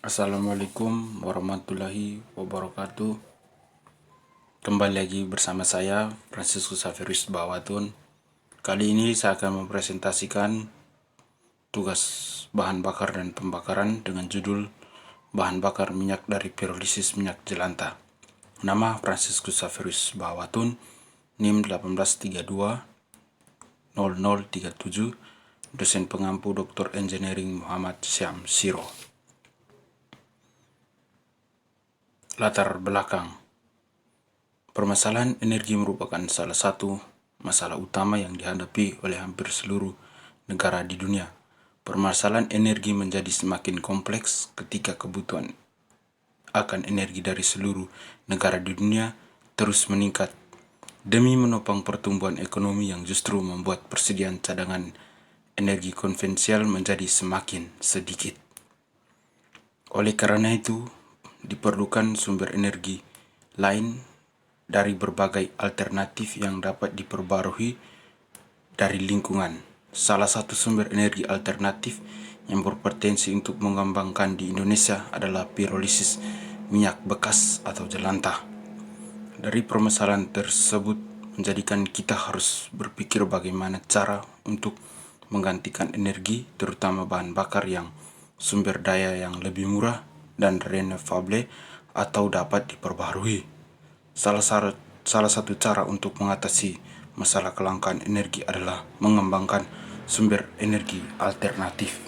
Assalamualaikum warahmatullahi wabarakatuh. Kembali lagi bersama saya, Franciscus Xaverius Bawatun. Kali ini saya akan mempresentasikan tugas bahan bakar dan pembakaran dengan judul bahan bakar minyak dari pirolisis minyak jelantah. Nama Franciscus Xaverius Bawatun, NIM 1832 0037, dosen pengampu Dr. Engineering Muhammad Syam Siro. Latar belakang. Permasalahan energi merupakan salah satu masalah utama yang dihadapi oleh hampir seluruh negara di dunia. Permasalahan energi menjadi semakin kompleks ketika kebutuhan akan energi dari seluruh negara di dunia terus meningkat demi menopang pertumbuhan ekonomi yang justru membuat persediaan cadangan energi konvensional menjadi semakin sedikit. Oleh karena itu, diperlukan sumber energi lain dari berbagai alternatif yang dapat diperbarui dari lingkungan. Salah satu sumber energi alternatif yang berpotensi untuk mengembangkan di Indonesia adalah pirolisis minyak bekas atau jelantah. Dari permasalahan tersebut menjadikan kita harus berpikir bagaimana cara untuk menggantikan energi, terutama bahan bakar yang sumber daya yang lebih murah dan renewable atau dapat diperbarui. Salah satu cara untuk mengatasi masalah kelangkaan energi adalah mengembangkan sumber energi alternatif.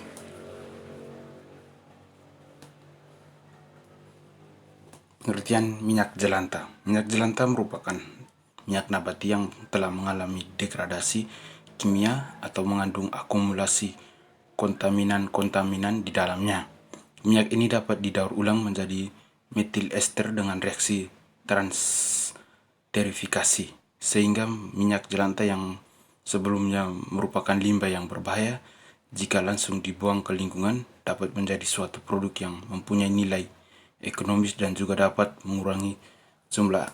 Pengertian minyak jelantah. Minyak jelantah merupakan minyak nabati yang telah mengalami degradasi kimia atau mengandung akumulasi kontaminan-kontaminan di dalamnya. Minyak ini dapat didaur ulang menjadi metil ester dengan reaksi transterifikasi, sehingga minyak jelantah yang sebelumnya merupakan limbah yang berbahaya jika langsung dibuang ke lingkungan dapat menjadi suatu produk yang mempunyai nilai ekonomis dan juga dapat mengurangi jumlah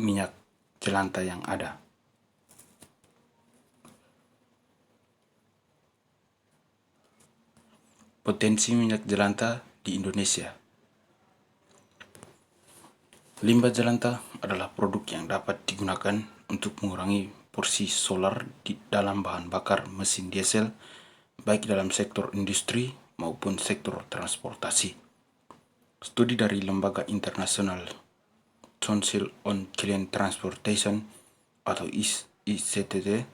minyak jelantah yang ada. Potensi minyak jelantah di Indonesia. Limbah jelantah adalah produk yang dapat digunakan untuk mengurangi porsi solar di dalam bahan bakar mesin diesel, baik dalam sektor industri maupun sektor transportasi. Studi dari lembaga internasional Council on Clean Transportation atau ICTT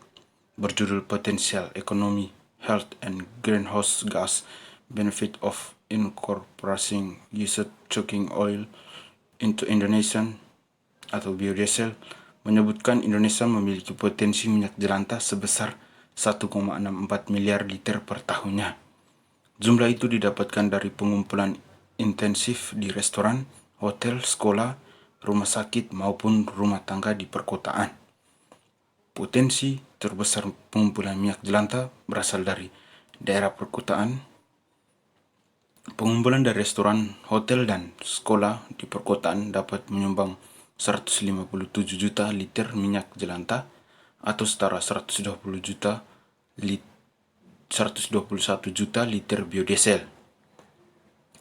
berjudul Potential Economy, Health and Greenhouse Gas Benefit of Incorporating Used Cooking Oil into Indonesian atau biodiesel menyebutkan Indonesia memiliki potensi minyak jelantah sebesar 1,64 miliar liter per tahunnya. Jumlah itu didapatkan dari pengumpulan intensif di restoran, hotel, sekolah, rumah sakit maupun rumah tangga di perkotaan. Potensi terbesar pengumpulan minyak jelantah berasal dari daerah perkotaan. Pengumpulan dari restoran, hotel, dan sekolah di perkotaan dapat menyumbang 157 juta liter minyak jelantah atau setara 121 juta liter biodiesel.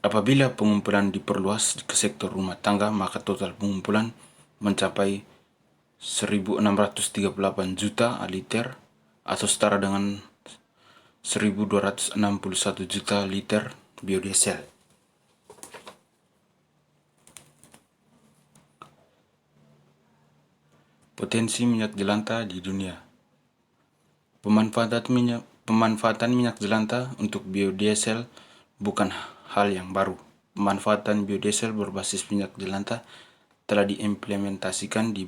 Apabila pengumpulan diperluas ke sektor rumah tangga, maka total pengumpulan mencapai 1.638 juta liter atau setara dengan 1.261 juta liter biodiesel. Potensi minyak jelantah di dunia. Pemanfaatan minyak jelantah untuk biodiesel bukan hal yang baru. Pemanfaatan biodiesel berbasis minyak jelantah telah diimplementasikan di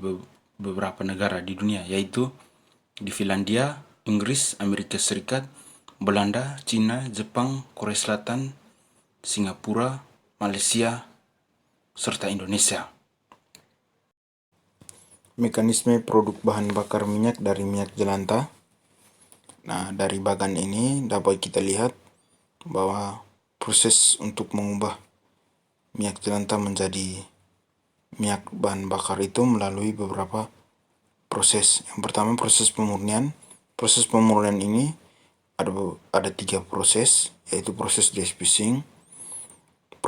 beberapa negara di dunia, yaitu di Finlandia, Inggris, Amerika Serikat, Belanda, Cina, Jepang, Korea Selatan, Singapura, Malaysia, serta Indonesia. Mekanisme produk bahan bakar minyak dari minyak jelantah. Nah, dari bagan ini dapat kita lihat bahwa proses untuk mengubah minyak jelantah menjadi minyak bahan bakar itu melalui beberapa proses. Yang pertama proses pemurnian. Proses pemurnian ini ada 3 proses, yaitu proses diffusing,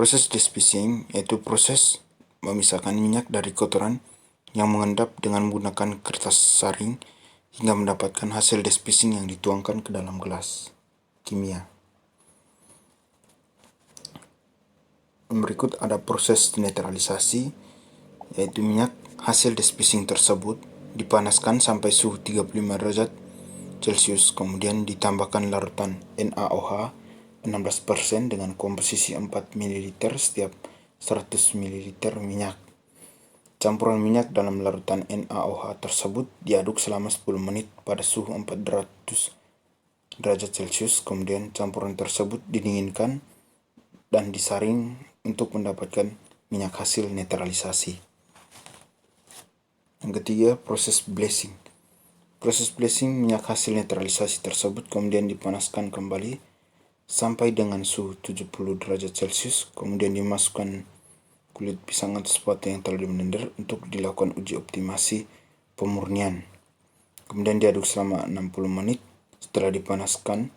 Proses despacing yaitu proses memisahkan minyak dari kotoran yang mengendap dengan menggunakan kertas saring hingga mendapatkan hasil despacing yang dituangkan ke dalam gelas kimia. Berikut ada proses netralisasi, yaitu minyak hasil despacing tersebut dipanaskan sampai suhu 35 derajat Celcius, kemudian ditambahkan larutan NaOH 16% dengan komposisi 4 ml setiap 100 ml minyak. Campuran minyak dalam larutan NaOH tersebut diaduk selama 10 menit pada suhu 400 derajat Celcius, kemudian campuran tersebut didinginkan dan disaring untuk mendapatkan minyak hasil netralisasi. Yang ketiga, proses blazing. Proses blazing minyak hasil netralisasi tersebut kemudian dipanaskan kembali sampai dengan suhu 70 derajat Celcius, kemudian dimasukkan kulit pisang atau sepatu yang telah di-blender untuk dilakukan uji optimasi pemurnian. Kemudian diaduk selama 60 menit setelah dipanaskan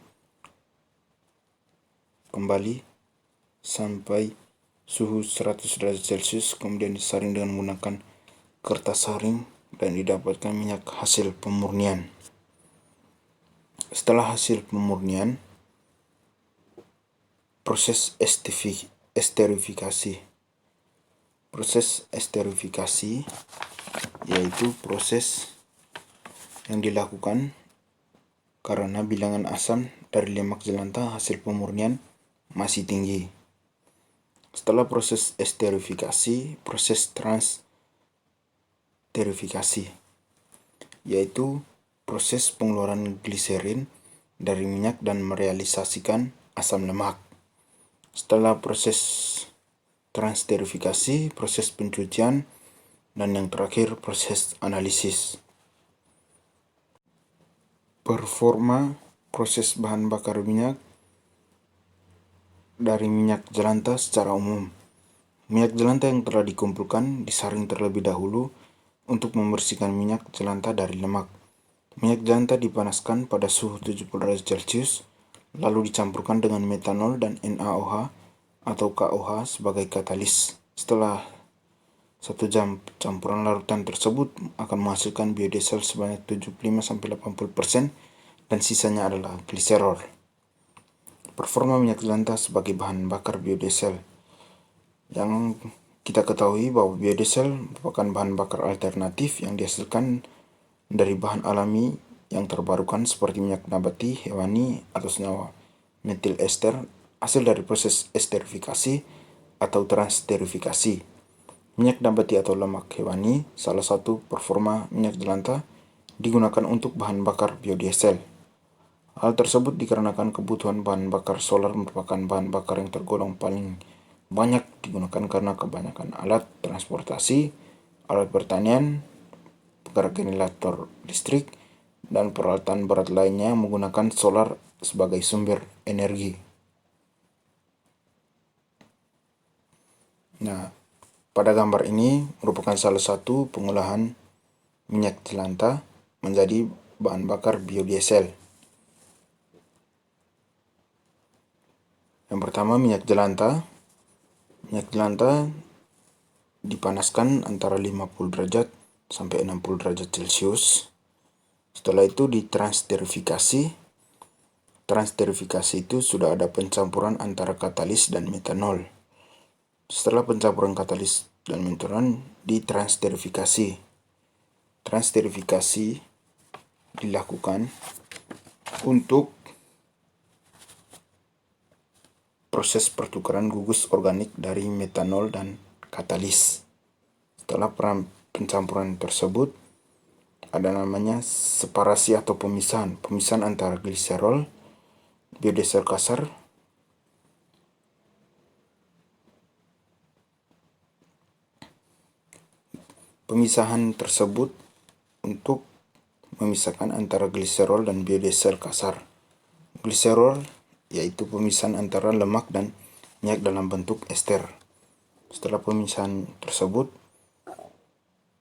kembali sampai suhu 100 derajat Celcius, kemudian disaring dengan menggunakan kertas saring dan didapatkan minyak hasil pemurnian. Setelah hasil pemurnian, proses esterifikasi. Proses esterifikasi yaitu proses yang dilakukan karena bilangan asam dari lemak jelantah hasil pemurnian masih tinggi. Setelah proses esterifikasi, proses transterifikasi, yaitu proses pengeluaran gliserin dari minyak dan merealisasikan asam lemak. Setelah proses transterifikasi, proses pencucian, dan yang terakhir proses analisis. Performa proses bahan bakar minyak dari minyak jelantah secara umum. Minyak jelantah yang telah dikumpulkan disaring terlebih dahulu untuk membersihkan minyak jelantah dari lemak. Minyak jelantah dipanaskan pada suhu 70 derajat Celcius, lalu dicampurkan dengan metanol dan NaOH atau KOH sebagai katalis. Setelah 1 jam, campuran larutan tersebut akan menghasilkan biodiesel sebanyak 75-80% dan sisanya adalah gliserol. Performa minyak jelantah sebagai bahan bakar biodiesel. Yang kita ketahui bahwa biodiesel merupakan bahan bakar alternatif yang dihasilkan dari bahan alami yang terbarukan seperti minyak nabati, hewani, atau senyawa metil ester hasil dari proses esterifikasi atau transterifikasi. Minyak nabati atau lemak hewani salah satu performa minyak jelantah digunakan untuk bahan bakar biodiesel. Hal tersebut dikarenakan kebutuhan bahan bakar solar merupakan bahan bakar yang tergolong paling banyak digunakan karena kebanyakan alat transportasi, alat pertanian, penggerak generator listrik, dan peralatan berat lainnya menggunakan solar sebagai sumber energi. Nah, pada gambar ini merupakan salah satu pengolahan minyak jelantah menjadi bahan bakar biodiesel. Yang pertama, minyak jelantah. Minyak jelantah dipanaskan antara 50 derajat sampai 60 derajat Celcius. Setelah itu ditransterifikasi. Transterifikasi itu sudah ada pencampuran antara katalis dan metanol. Setelah pencampuran katalis dan metanol, ditransterifikasi. Transterifikasi dilakukan untuk proses pertukaran gugus organik dari metanol dan katalis. Setelah pencampuran tersebut, ada namanya separasi atau pemisahan antara gliserol, biodiesel kasar, pemisahan tersebut untuk memisahkan antara gliserol dan biodiesel kasar. Gliserol yaitu pemisahan antara lemak dan minyak dalam bentuk ester. Setelah pemisahan tersebut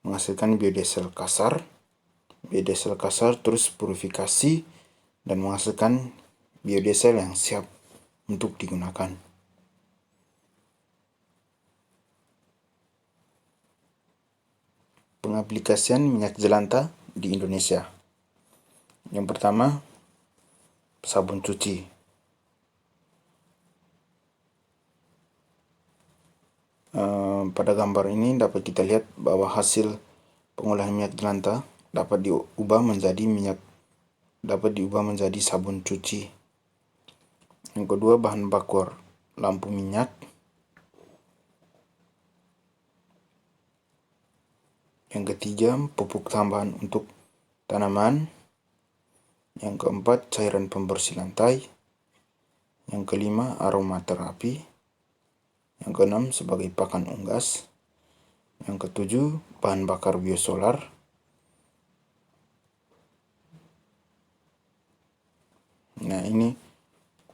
menghasilkan biodiesel kasar. Biodiesel kasar terus purifikasi dan menghasilkan biodiesel yang siap untuk digunakan. Pengaplikasian minyak jelantah di Indonesia. Yang pertama, sabun cuci. Pada gambar ini dapat kita lihat bahwa hasil pengolahan minyak jelantah dapat diubah menjadi sabun cuci. Yang kedua, bahan baku lampu minyak. Yang ketiga, pupuk tambahan untuk tanaman. Yang keempat, cairan pembersih lantai. Yang kelima, aromaterapi. Yang keenam, sebagai pakan unggas. Yang ketujuh, bahan bakar biosolar. Nah, ini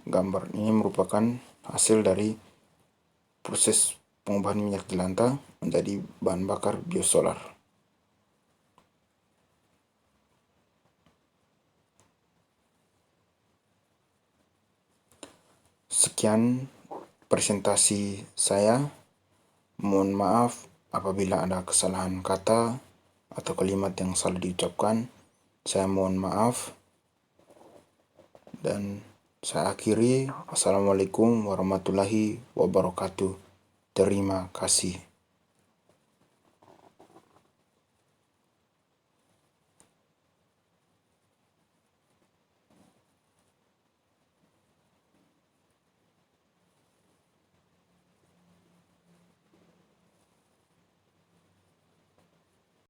gambar ini merupakan hasil dari proses pengubahan minyak jelantah menjadi bahan bakar biosolar. Sekian presentasi saya. Mohon maaf apabila ada kesalahan kata atau kalimat yang salah diucapkan. Saya mohon maaf. Dan saya akhiri. Assalamualaikum warahmatullahi wabarakatuh. Terima kasih.